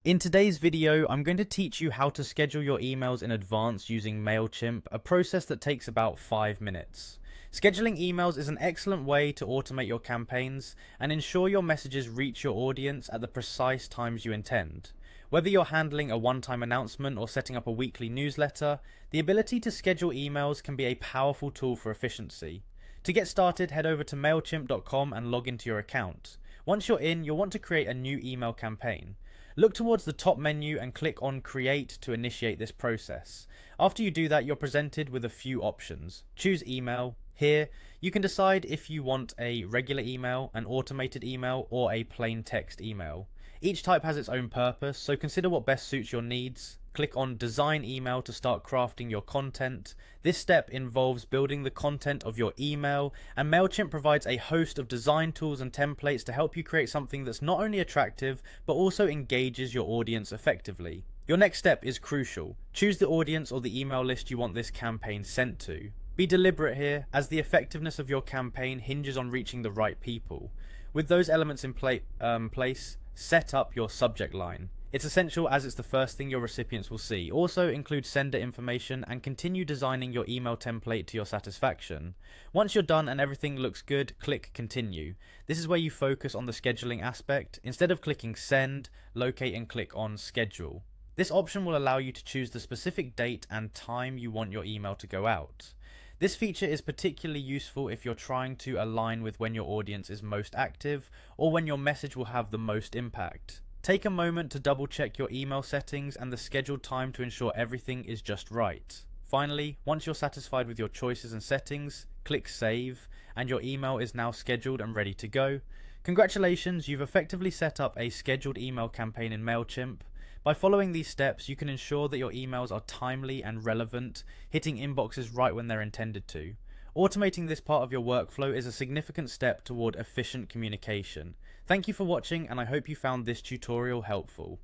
In today's video, I'm going to teach you how to schedule your emails in advance using Mailchimp, a process that takes about 5 minutes. Scheduling emails is an excellent way to automate your campaigns and ensure your messages reach your audience at the precise times you intend. Whether you're handling a one-time announcement or setting up a weekly newsletter, the ability to schedule emails can be a powerful tool for efficiency. To get started, head over to mailchimp.com and log into your account. Once you're in, you'll want to create a new email campaign. Look towards the top menu and click on Create to initiate this process. After you do that, you're presented with a few options. Choose email. Here, you can decide if you want a regular email, an automated email, or a plain text email. Each type has its own purpose, so consider what best suits your needs. Click on Design Email to start crafting your content. This step involves building the content of your email, and Mailchimp provides a host of design tools and templates to help you create something that's not only attractive, but also engages your audience effectively. Your next step is crucial. Choose the audience or the email list you want this campaign sent to. Be deliberate here, as the effectiveness of your campaign hinges on reaching the right people. With those elements in place, set up your subject line. It's essential as it's the first thing your recipients will see. Also include sender information and continue designing your email template to your satisfaction. Once you're done and everything looks good, click continue. This is where you focus on the scheduling aspect. Instead of clicking send, locate and click on schedule. This option will allow you to choose the specific date and time you want your email to go out. This feature is particularly useful if you're trying to align with when your audience is most active or when your message will have the most impact. Take a moment to double check your email settings and the scheduled time to ensure everything is just right. Finally, once you're satisfied with your choices and settings, click save and your email is now scheduled and ready to go. Congratulations, you've effectively set up a scheduled email campaign in Mailchimp. By following these steps, you can ensure that your emails are timely and relevant, hitting inboxes right when they're intended to. Automating this part of your workflow is a significant step toward efficient communication. Thank you for watching, and I hope you found this tutorial helpful.